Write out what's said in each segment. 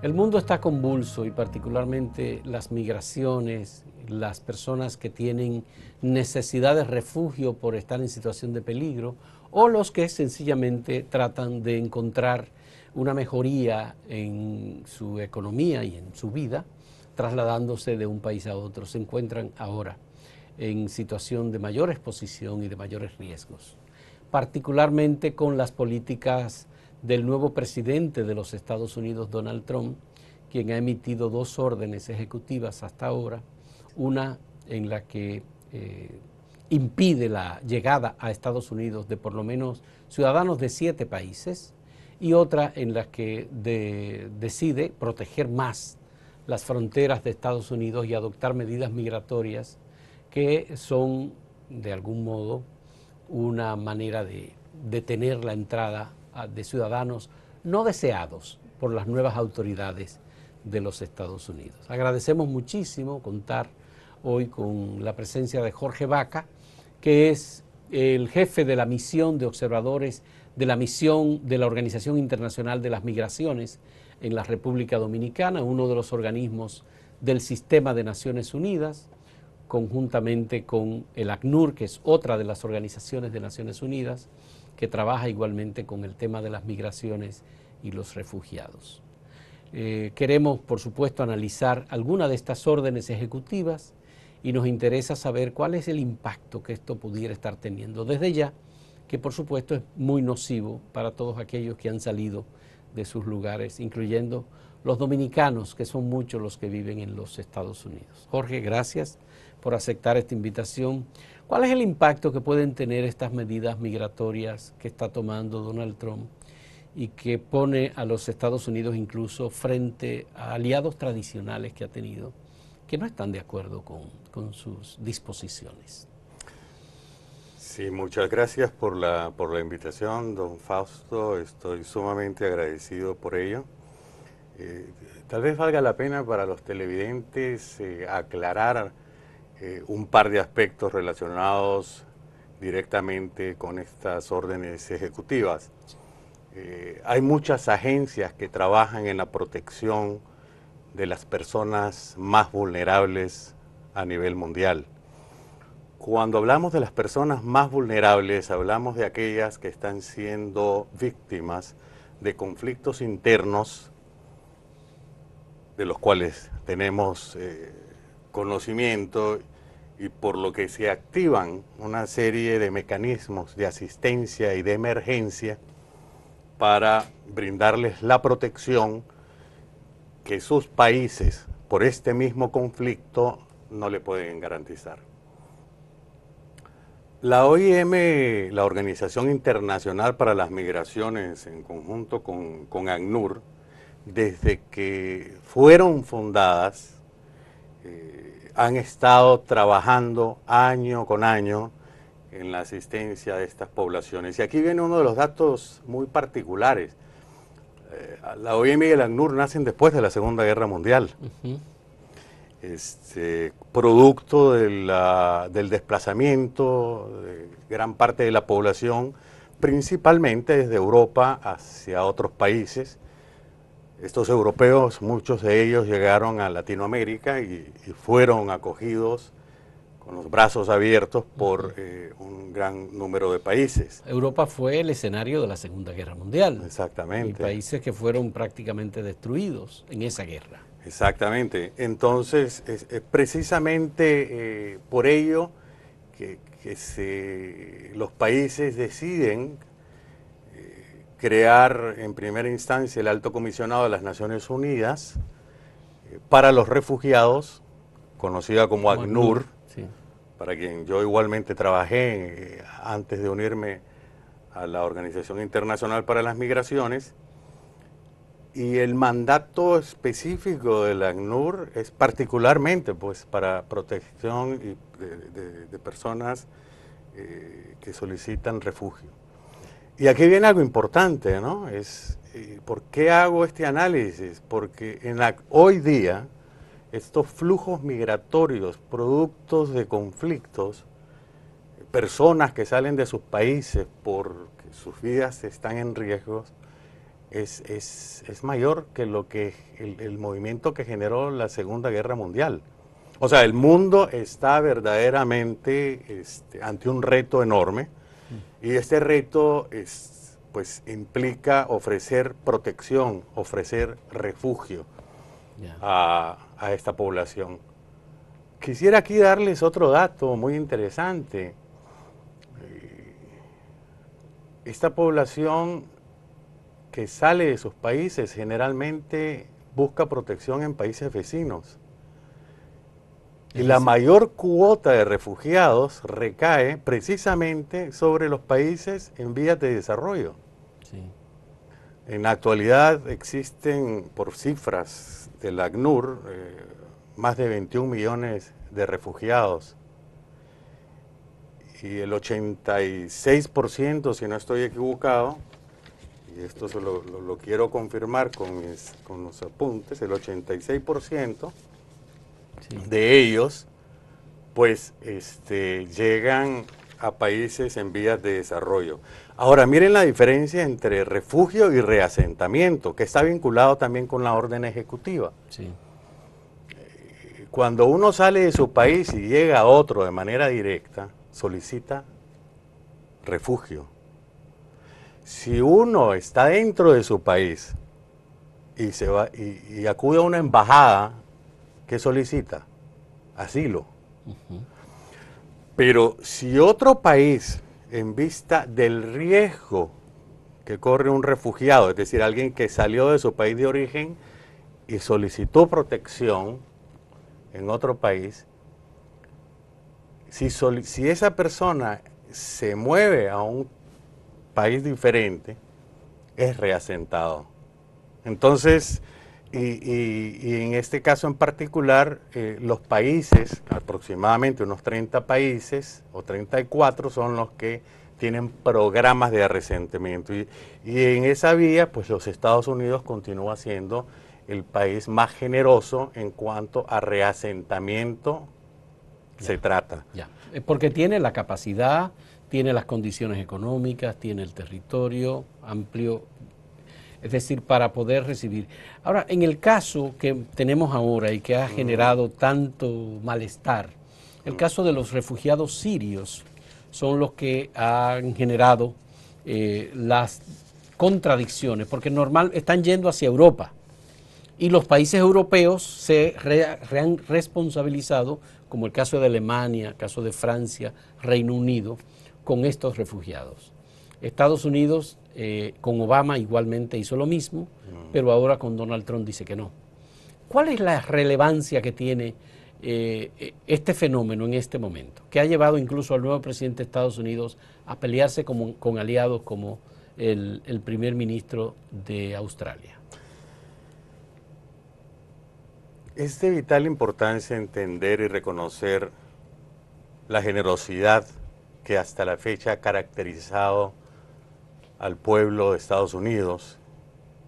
El mundo está convulso y particularmente las migraciones, las personas que tienen necesidad de refugio por estar en situación de peligro o los que sencillamente tratan de encontrar una mejoría en su economía y en su vida, trasladándose de un país a otro, se encuentran ahora en situación de mayor exposición y de mayores riesgos, particularmente con las políticas del nuevo presidente de los Estados Unidos, Donald Trump, quien ha emitido dos órdenes ejecutivas hasta ahora, una en la que impide la llegada a Estados Unidos de por lo menos ciudadanos de 7 países y otra en la que decide proteger más las fronteras de Estados Unidos y adoptar medidas migratorias que son de algún modo una manera de detener la entrada de ciudadanos no deseados por las nuevas autoridades de los Estados Unidos. Agradecemos muchísimo contar hoy con la presencia de Jorge Vaca, que es el jefe de la misión de observadores de la misión de la Organización Internacional de las Migraciones en la República Dominicana, uno de los organismos del sistema de Naciones Unidas, conjuntamente con el ACNUR, que es otra de las organizaciones de Naciones Unidas, que trabaja igualmente con el tema de las migraciones y los refugiados. Queremos, por supuesto, analizar alguna de estas órdenes ejecutivas y nos interesa saber cuál es el impacto que esto pudiera estar teniendo desde ya, que por supuesto es muy nocivo para todos aquellos que han salido de sus lugares, incluyendo los dominicanos, que son muchos los que viven en los Estados Unidos. Jorge, gracias por aceptar esta invitación. ¿Cuál es el impacto que pueden tener estas medidas migratorias que está tomando Donald Trump y que pone a los Estados Unidos incluso frente a aliados tradicionales que ha tenido que no están de acuerdo con sus disposiciones? Sí, muchas gracias por la invitación, don Fausto. Estoy sumamente agradecido por ello. Tal vez valga la pena para los televidentes aclarar un par de aspectos relacionados directamente con estas órdenes ejecutivas. Hay muchas agencias que trabajan en la protección de las personas más vulnerables a nivel mundial. Cuando hablamos de las personas más vulnerables, hablamos de aquellas que están siendo víctimas de conflictos internos, de los cuales tenemos conocimiento y por lo que se activan una serie de mecanismos de asistencia y de emergencia para brindarles la protección que sus países, por este mismo conflicto, no le pueden garantizar. La OIM, la Organización Internacional para las Migraciones, en conjunto con ACNUR, desde que fueron fundadas, han estado trabajando año con año en la asistencia de estas poblaciones. Y aquí viene uno de los datos muy particulares. La OIM y el ACNUR nacen después de la Segunda Guerra Mundial. Producto del desplazamiento de gran parte de la población, principalmente desde Europa hacia otros países. Estos europeos, muchos de ellos llegaron a Latinoamérica y fueron acogidos con los brazos abiertos por un gran número de países. Europa fue el escenario de la Segunda Guerra Mundial. Exactamente. Y países que fueron prácticamente destruidos en esa guerra. Exactamente. Entonces, es precisamente por ello que los países deciden crear en primera instancia el Alto Comisionado de las Naciones Unidas para los refugiados, conocida como ACNUR, sí, para quien yo igualmente trabajé antes de unirme a la Organización Internacional para las Migraciones. Y el mandato específico del ACNUR es particularmente pues, para protección de personas que solicitan refugio. Y aquí viene algo importante, ¿no? ¿Por qué hago este análisis? Porque hoy día estos flujos migratorios, productos de conflictos, personas que salen de sus países porque sus vidas están en riesgo, es mayor que lo que el movimiento que generó la Segunda Guerra Mundial. O sea, el mundo está verdaderamente ante un reto enorme, y este reto pues implica ofrecer protección, ofrecer refugio a esta población. Quisiera aquí darles otro dato muy interesante. Esta población que sale de sus países generalmente busca protección en países vecinos. Y la mayor cuota de refugiados recae precisamente sobre los países en vías de desarrollo. Sí. En la actualidad existen, por cifras del ACNUR, más de 21 millones de refugiados. Y el 86%, si no estoy equivocado, y esto lo quiero confirmar con los apuntes, el 86% de ellos, pues, llegan a países en vías de desarrollo. Ahora, miren la diferencia entre refugio y reasentamiento, que está vinculado también con la orden ejecutiva. Sí. Cuando uno sale de su país y llega a otro de manera directa, solicita refugio. Si uno está dentro de su país y se va y acude a una embajada, ¿qué solicita? Asilo. Pero si otro país, en vista del riesgo que corre un refugiado, es decir, alguien que salió de su país de origen y solicitó protección en otro país, si esa persona se mueve a un país diferente, es reasentado. Entonces, y en este caso en particular, los países, aproximadamente unos 30 países o 34, son los que tienen programas de reasentamiento. Y en esa vía, pues los Estados Unidos continúa siendo el país más generoso en cuanto a reasentamiento se trata. Ya. Porque tiene la capacidad, tiene las condiciones económicas, tiene el territorio amplio, es decir, para poder recibir. Ahora, en el caso que tenemos ahora y que ha generado tanto malestar, el caso de los refugiados sirios son los que han generado las contradicciones, porque están yendo hacia Europa y los países europeos se han responsabilizado, como el caso de Alemania, el caso de Francia, Reino Unido, con estos refugiados. Estados Unidos con Obama igualmente hizo lo mismo, pero ahora con Donald Trump dice que no. ¿Cuál es la relevancia que tiene este fenómeno en este momento, que ha llevado incluso al nuevo presidente de Estados Unidos a pelearse con aliados como el primer ministro de Australia? Es de vital importancia entender y reconocer la generosidad que hasta la fecha ha caracterizado al pueblo de Estados Unidos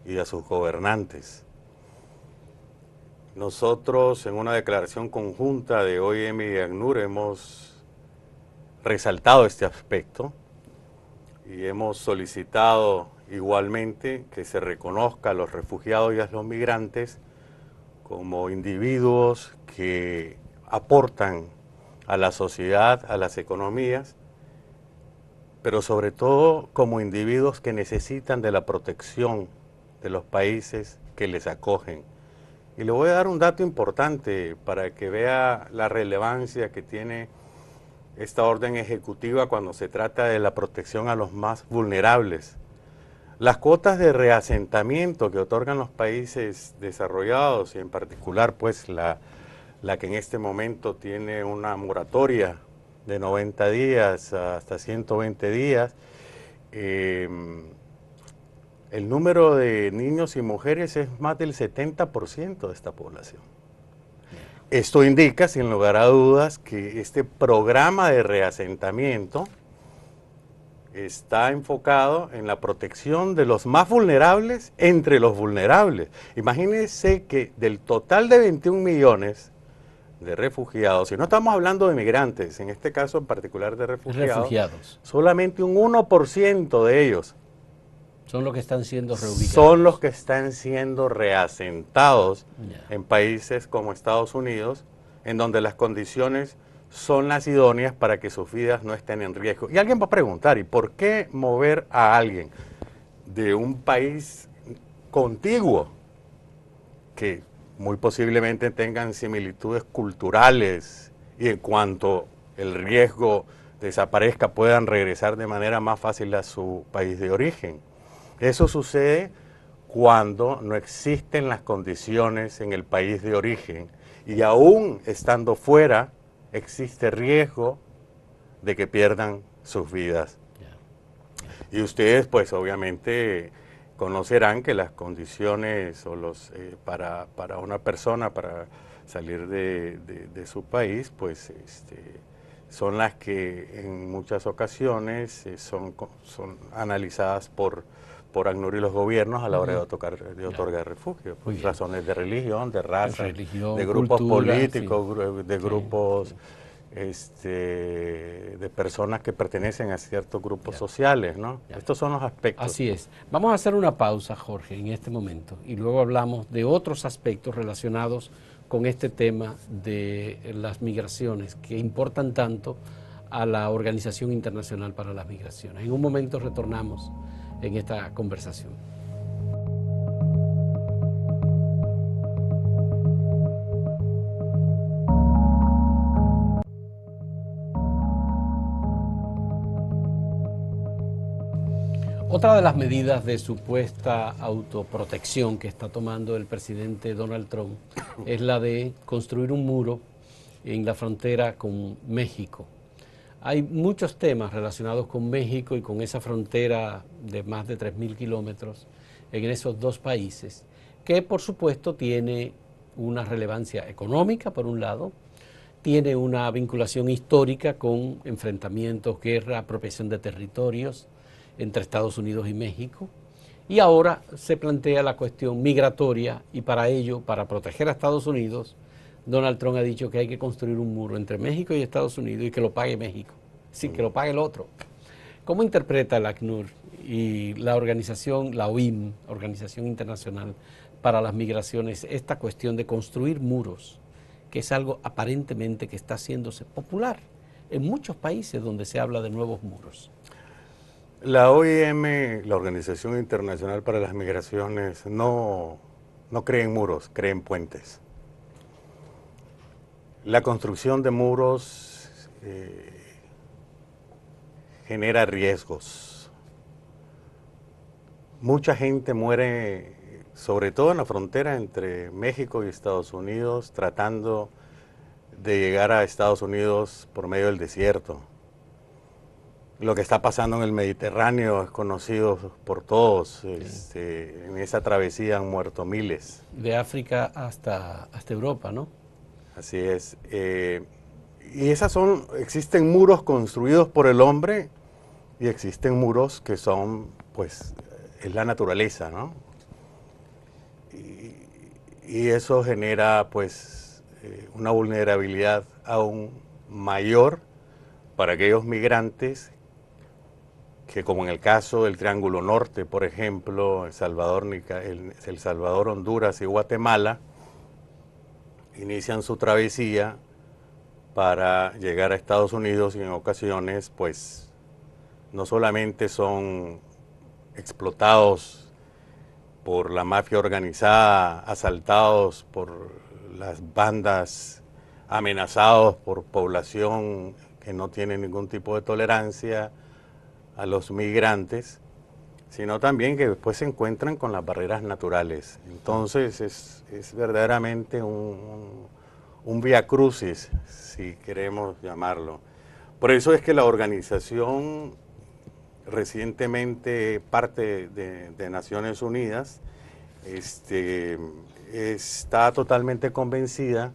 y a sus gobernantes. Nosotros, en una declaración conjunta de OIM y ACNUR, hemos resaltado este aspecto y hemos solicitado igualmente que se reconozca a los refugiados y a los migrantes como individuos que aportan a la sociedad, a las economías, pero sobre todo como individuos que necesitan de la protección de los países que les acogen. Y le voy a dar un dato importante para que vea la relevancia que tiene esta orden ejecutiva cuando se trata de la protección a los más vulnerables. Las cuotas de reasentamiento que otorgan los países desarrollados, y en particular pues la que en este momento tiene una moratoria de 90 días hasta 120 días, el número de niños y mujeres es más del 70% de esta población. Esto indica, sin lugar a dudas, que este programa de reasentamiento está enfocado en la protección de los más vulnerables entre los vulnerables. Imagínense que del total de 21 millones de refugiados, y no estamos hablando de migrantes, en este caso en particular de refugiados, solamente un 1% de ellos Son los que están siendo reubicados. Son los que están siendo reasentados Ya. en países como Estados Unidos, en donde las condiciones son las idóneas para que sus vidas no estén en riesgo. Y alguien va a preguntar, ¿y por qué mover a alguien de un país contiguo, que muy posiblemente tengan similitudes culturales y en cuanto el riesgo desaparezca puedan regresar de manera más fácil a su país de origen? Eso sucede cuando no existen las condiciones en el país de origen y aún estando fuera existe riesgo de que pierdan sus vidas. Y ustedes pues obviamente conocerán que las condiciones o para una persona para salir de su país pues son las que en muchas ocasiones son analizadas por ACNUR y los gobiernos a la hora de otorgar refugio, por razones de religión, de raza, de grupos cultura, políticos, de grupos de personas que pertenecen a ciertos grupos sociales, ¿no? Estos son los aspectos. Así es. Vamos a hacer una pausa, Jorge, en este momento, y luego hablamos de otros aspectos relacionados con este tema de las migraciones que importan tanto a la Organización Internacional para las Migraciones. En un momento retornamos en esta conversación. Otra de las medidas de supuesta autoprotección que está tomando el presidente Donald Trump es la de construir un muro en la frontera con México. Hay muchos temas relacionados con México y con esa frontera de más de 3.000 kilómetros en esos dos países, que por supuesto tiene una relevancia económica, por un lado, tiene una vinculación histórica con enfrentamientos, guerra, apropiación de territorios entre Estados Unidos y México, y ahora se plantea la cuestión migratoria y para ello, para proteger a Estados Unidos, Donald Trump ha dicho que hay que construir un muro entre México y Estados Unidos y que lo pague México, sí, que lo pague el otro. ¿Cómo interpreta el ACNUR y la organización, la OIM, Organización Internacional para las Migraciones, esta cuestión de construir muros, que es algo aparentemente que está haciéndose popular en muchos países donde se habla de nuevos muros? La OIM, la Organización Internacional para las Migraciones, no cree en muros, cree en puentes. La construcción de muros genera riesgos. Mucha gente muere, sobre todo en la frontera entre México y Estados Unidos, tratando de llegar a Estados Unidos por medio del desierto. Lo que está pasando en el Mediterráneo es conocido por todos. En esa travesía han muerto miles. De África hasta Europa, ¿no? Así es. Y existen muros construidos por el hombre y existen muros que son, pues, es la naturaleza, ¿no? Y eso genera, pues, una vulnerabilidad aún mayor para aquellos migrantes que, como en el caso del Triángulo Norte, por ejemplo, El Salvador, Honduras y Guatemala, inician su travesía para llegar a Estados Unidos y en ocasiones, pues, no solamente son explotados por la mafia organizada, asaltados por las bandas, amenazados por población que no tiene ningún tipo de tolerancia a los migrantes, sino también que después se encuentran con las barreras naturales. Entonces es verdaderamente un vía crucis, si queremos llamarlo. Por eso es que la organización, recientemente parte de Naciones Unidas, está totalmente convencida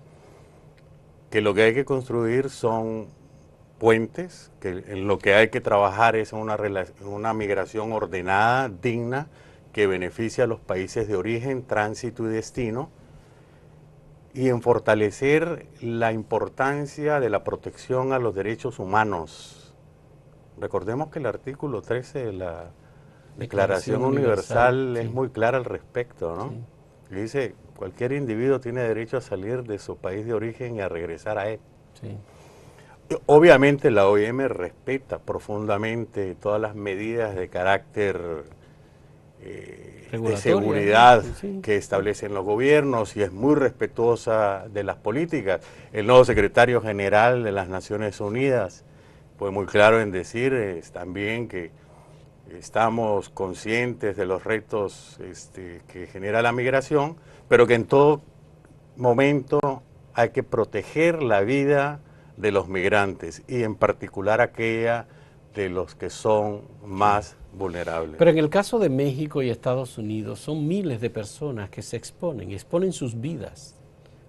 que lo que hay que construir son puentes, que en lo que hay que trabajar es una migración ordenada, digna, que beneficie a los países de origen, tránsito y destino, y en fortalecer la importancia de la protección a los derechos humanos. Recordemos que el artículo 13 Declaración Universal es sí, muy clara al respecto, ¿no? sí, Y dice, cualquier individuo tiene derecho a salir de su país de origen y a regresar a él. sí. Obviamente la OIM respeta profundamente todas las medidas de carácter de Regulatoria, ¿no? seguridad Sí, que establecen los gobiernos y es muy respetuosa de las políticas. El nuevo secretario general de las Naciones Unidas fue muy claro en decir también que estamos conscientes de los retos que genera la migración, pero que en todo momento hay que proteger la vida de los migrantes y en particular aquella de los que son sí. más vulnerables. Pero en el caso de México y Estados Unidos son miles de personas que se exponen sus vidas.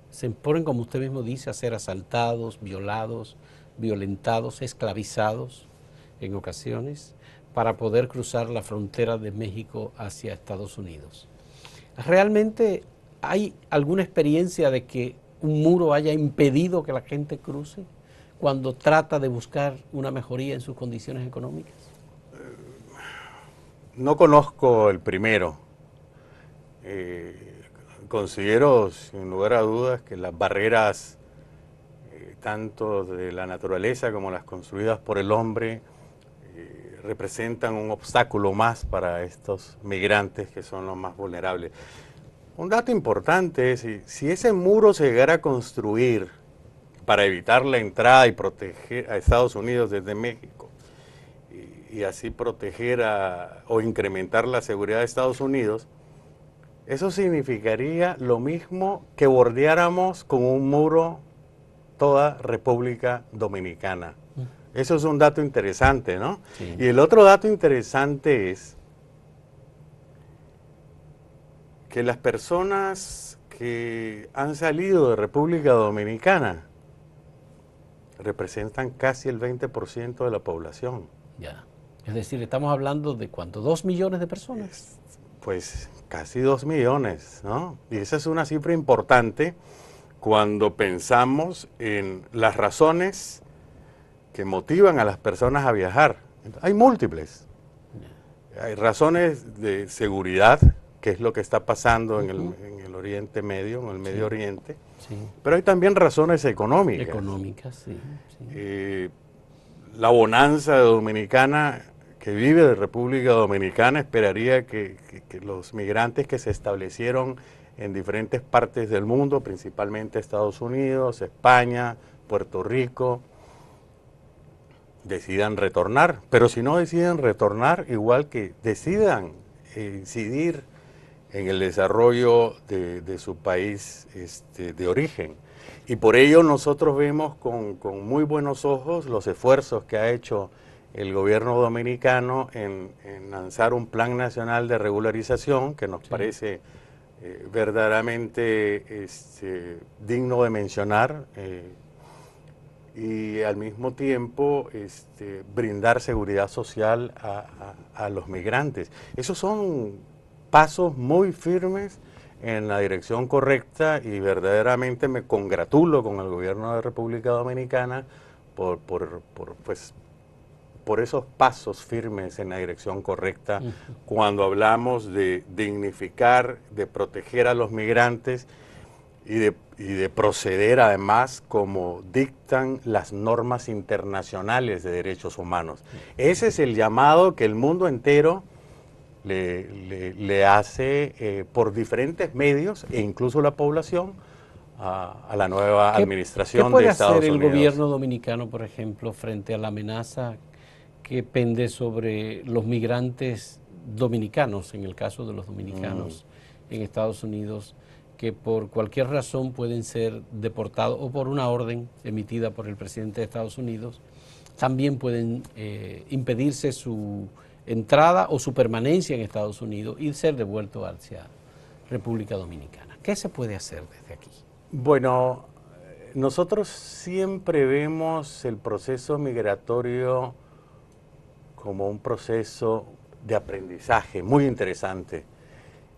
Se exponen, como usted mismo dice, a ser asaltados, violados, violentados, esclavizados en ocasiones para poder cruzar la frontera de México hacia Estados Unidos. ¿Realmente hay alguna experiencia de que un muro haya impedido que la gente cruce cuando trata de buscar una mejoría en sus condiciones económicas? No conozco el primero. Considero, sin lugar a dudas, que las barreras, tanto de la naturaleza como las construidas por el hombre, representan un obstáculo más para estos migrantes que son los más vulnerables. Un dato importante es, si ese muro se llegara a construir para evitar la entrada y proteger a Estados Unidos desde México, y así proteger o incrementar la seguridad de Estados Unidos, eso significaría lo mismo que bordeáramos con un muro toda República Dominicana. Eso es un dato interesante, ¿no? Sí. Y el otro dato interesante es que las personas que han salido de República Dominicana representan casi el 20% de la población. Ya. Es decir, estamos hablando de ¿cuánto? 2 millones de personas. Pues casi 2 millones, ¿no? Y esa es una cifra importante cuando pensamos en las razones que motivan a las personas a viajar. Hay múltiples. Hay razones de seguridad, que es lo que está pasando en el Oriente Medio, en el Medio Oriente, Sí. pero hay también razones económicas. Económicas, sí. Sí. La bonanza dominicana que vive de República Dominicana esperaría que los migrantes que se establecieron en diferentes partes del mundo, principalmente Estados Unidos, España, Puerto Rico, decidan retornar. Pero si no deciden retornar, igual que decidan incidir en el desarrollo de su país de origen. Y por ello nosotros vemos con muy buenos ojos los esfuerzos que ha hecho el gobierno dominicano en lanzar un plan nacional de regularización que nos parece verdaderamente digno de mencionar y al mismo tiempo brindar seguridad social a los migrantes. Esos son pasos muy firmes en la dirección correcta y verdaderamente me congratulo con el gobierno de República Dominicana por esos pasos firmes en la dirección correcta cuando hablamos de dignificar, de proteger a los migrantes y de proceder además como dictan las normas internacionales de derechos humanos. Ese es el llamado que el mundo entero le hace por diferentes medios e incluso la población a la nueva administración de Estados Unidos. ¿Qué puede hacer el gobierno dominicano, por ejemplo, frente a la amenaza que pende sobre los migrantes dominicanos, en el caso de los dominicanos en Estados Unidos, que por cualquier razón pueden ser deportados o por una orden emitida por el presidente de Estados Unidos, también pueden impedirse su entrada o su permanencia en Estados Unidos y ser devuelto hacia República Dominicana? ¿Qué se puede hacer desde aquí? Bueno, nosotros siempre vemos el proceso migratorio como un proceso de aprendizaje muy interesante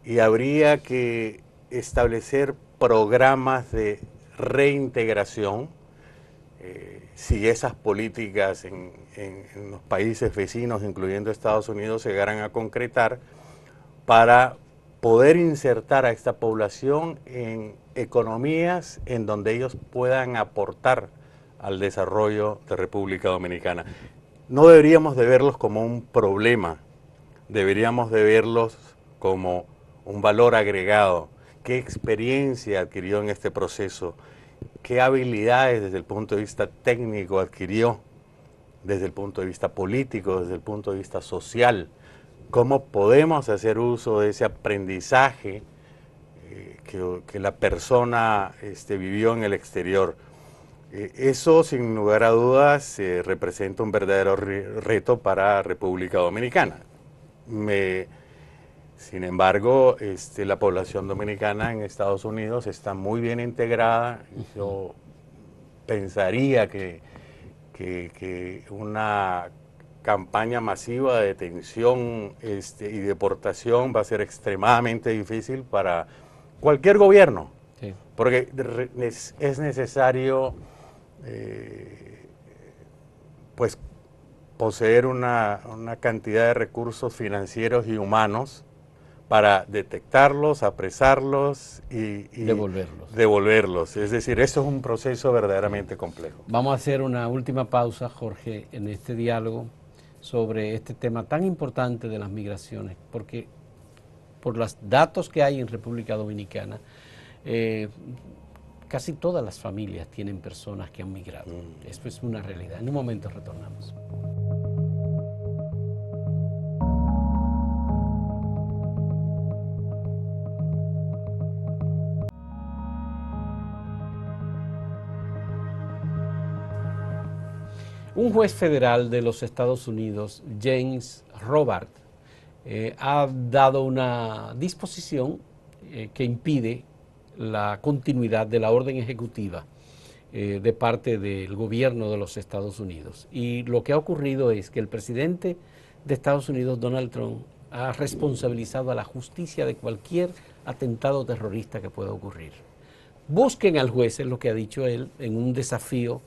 y habría que establecer programas de reintegración si esas políticas en los países vecinos, incluyendo Estados Unidos, se llegaran a concretar para poder insertar a esta población en economías en donde ellos puedan aportar al desarrollo de República Dominicana. No deberíamos de verlos como un problema, deberíamos de verlos como un valor agregado. ¿Qué experiencia adquirió en este proceso? ¿Qué habilidades desde el punto de vista técnico adquirió? Desde el punto de vista político, desde el punto de vista social. ¿Cómo podemos hacer uso de ese aprendizaje que la persona vivió en el exterior? Eso, sin lugar a dudas, representa un verdadero reto para República Dominicana. Sin embargo, la población dominicana en Estados Unidos está muy bien integrada. Yo pensaría que una campaña masiva de detención y deportación va a ser extremadamente difícil para cualquier gobierno, sí, porque es necesario pues poseer una cantidad de recursos financieros y humanos para detectarlos, apresarlos y devolverlos. Es decir, eso es un proceso verdaderamente complejo. Vamos a hacer una última pausa, Jorge, en este diálogo sobre este tema tan importante de las migraciones, porque por los datos que hay en República Dominicana, casi todas las familias tienen personas que han migrado. Eso es una realidad. En un momento retornamos. Un juez federal de los Estados Unidos, James Robart, ha dado una disposición que impide la continuidad de la orden ejecutiva de parte del gobierno de los Estados Unidos. Y lo que ha ocurrido es que el presidente de Estados Unidos, Donald Trump, ha responsabilizado a la justicia de cualquier atentado terrorista que pueda ocurrir. Busquen al juez, es lo que ha dicho él, en un desafío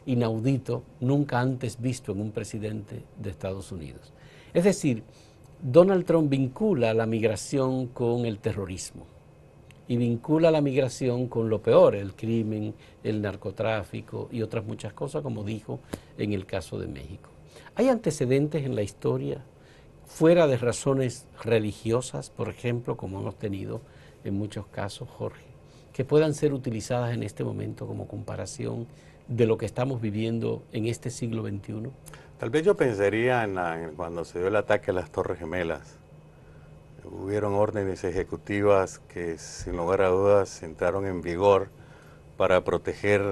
inaudito, nunca antes visto en un presidente de Estados Unidos. Es decir, Donald Trump vincula la migración con el terrorismo y vincula la migración con lo peor, el crimen, el narcotráfico y otras muchas cosas, como dijo en el caso de México. ¿Hay antecedentes en la historia, fuera de razones religiosas, por ejemplo, como hemos tenido en muchos casos, Jorge, que puedan ser utilizadas en este momento como comparación de lo que estamos viviendo en este siglo XXI? Tal vez yo pensaría en cuando se dio el ataque a las Torres Gemelas. Hubieron órdenes ejecutivas que, sin lugar a dudas, entraron en vigor para proteger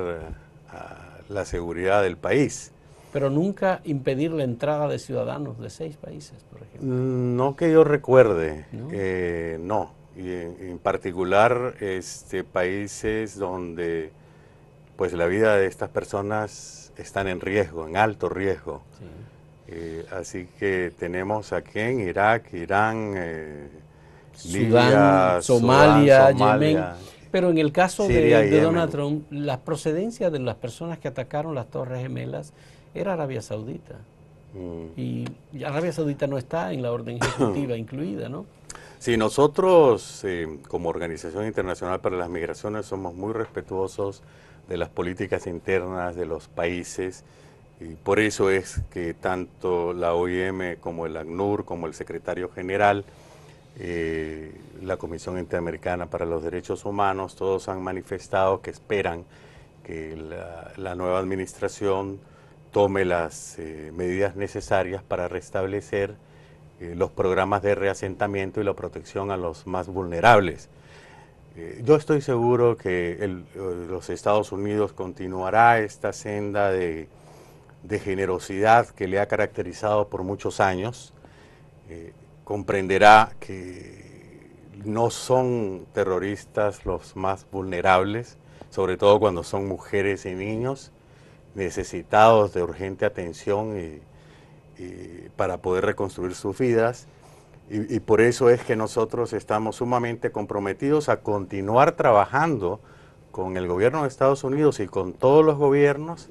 la seguridad del país. Pero nunca impedir la entrada de ciudadanos de 6 países, por ejemplo. No que yo recuerde, ¿No? No. Y en particular países donde pues la vida de estas personas están en riesgo, en alto riesgo. Sí. Así que tenemos aquí en Irak, Irán, Libia, Somalia, Yemen. Pero en el caso Siria de Donald Trump, la procedencia de las personas que atacaron las Torres Gemelas era Arabia Saudita. Y Arabia Saudita no está en la orden ejecutiva incluida, ¿no? Sí, nosotros como Organización Internacional para las Migraciones somos muy respetuosos de las políticas internas de los países, y por eso es que tanto la OIM como el ACNUR, como el secretario general, la Comisión Interamericana para los Derechos Humanos, todos han manifestado que esperan que la nueva administración tome las medidas necesarias para restablecer los programas de reasentamiento y la protección a los más vulnerables. Yo estoy seguro que los Estados Unidos continuará esta senda de generosidad que le ha caracterizado por muchos años. Comprenderá que no son terroristas los más vulnerables, sobre todo cuando son mujeres y niños necesitados de urgente atención para poder reconstruir sus vidas. Y por eso es que nosotros estamos sumamente comprometidos a continuar trabajando con el gobierno de Estados Unidos y con todos los gobiernos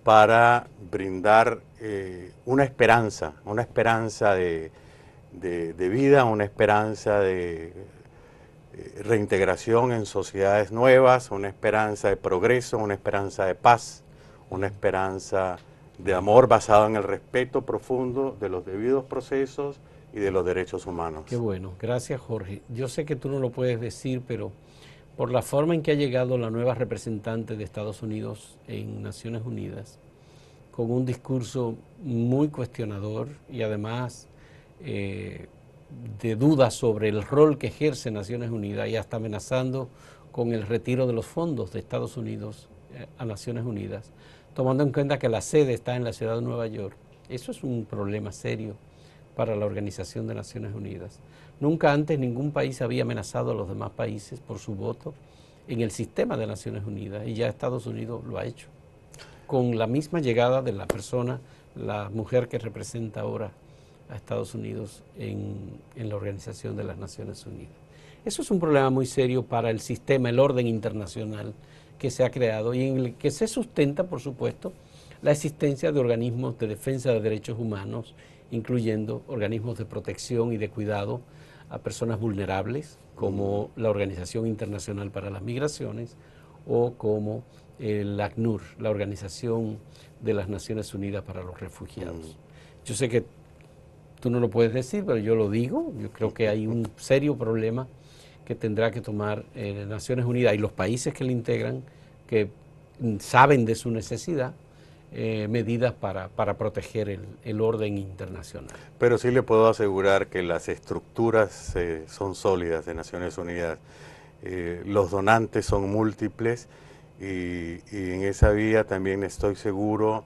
para brindar una esperanza de vida, una esperanza de reintegración en sociedades nuevas, una esperanza de progreso, una esperanza de paz, una esperanza de amor basado en el respeto profundo de los debidos procesos y de los derechos humanos. Qué bueno, gracias Jorge. Yo sé que tú no lo puedes decir, pero por la forma en que ha llegado la nueva representante de Estados Unidos en Naciones Unidas, con un discurso muy cuestionador y además de dudas sobre el rol que ejerce Naciones Unidas y hasta amenazando con el retiro de los fondos de Estados Unidos a Naciones Unidas, tomando en cuenta que la sede está en la ciudad de Nueva York. Eso es un problema serio para la Organización de Naciones Unidas. Nunca antes ningún país había amenazado a los demás países por su voto en el sistema de Naciones Unidas y ya Estados Unidos lo ha hecho, con la misma llegada de la persona, la mujer que representa ahora a Estados Unidos en la Organización de las Naciones Unidas. Eso es un problema muy serio para el sistema, el orden internacional que se ha creado y en el que se sustenta, por supuesto, la existencia de organismos de defensa de derechos humanos, incluyendo organismos de protección y de cuidado a personas vulnerables, como la Organización Internacional para las Migraciones o como el ACNUR, la Organización de las Naciones Unidas para los Refugiados. Yo sé que tú no lo puedes decir, pero yo lo digo. Yo creo que hay un serio problema que tendrá que tomar Naciones Unidas y los países que le integran, que saben de su necesidad, medidas para proteger el orden internacional. Pero sí le puedo asegurar que las estructuras son sólidas de Naciones Unidas. Los donantes son múltiples y en esa vía también estoy seguro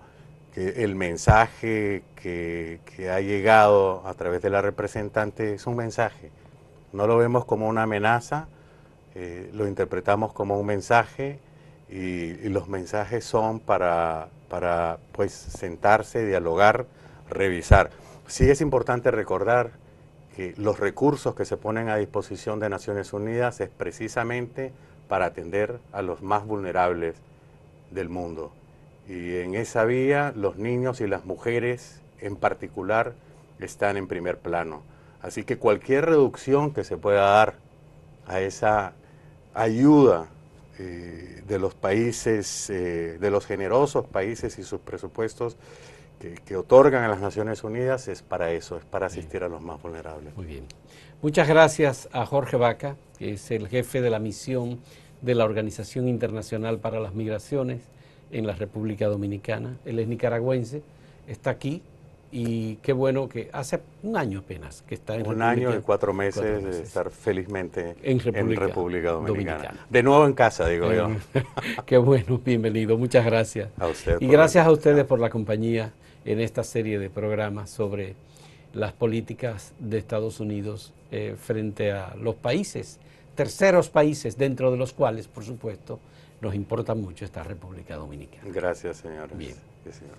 que el mensaje que ha llegado a través de la representante es un mensaje. No lo vemos como una amenaza, lo interpretamos como un mensaje y los mensajes son para pues sentarse, dialogar, revisar. Sí es importante recordar que los recursos que se ponen a disposición de Naciones Unidas es precisamente para atender a los más vulnerables del mundo. Y en esa vía los niños y las mujeres en particular están en primer plano. Así que cualquier reducción que se pueda dar a esa ayuda de los países, de los generosos países y sus presupuestos que otorgan a las Naciones Unidas es para eso, es para asistir a los más vulnerables. Muy bien. Muchas gracias a Jorge Baca, que es el jefe de la misión de la Organización Internacional para las Migraciones en la República Dominicana. Él es nicaragüense, está aquí y qué bueno que hace un año apenas que está en un año y 4 meses de estar felizmente en República Dominicana. De nuevo en casa, digo yo. Qué bueno, bienvenido, muchas gracias. A usted. Y gracias a ustedes por la compañía en esta serie de programas sobre las políticas de Estados Unidos frente a los países, terceros países, dentro de los cuales, por supuesto, nos importa mucho esta República Dominicana. Gracias, señores. Bien. Sí, señor.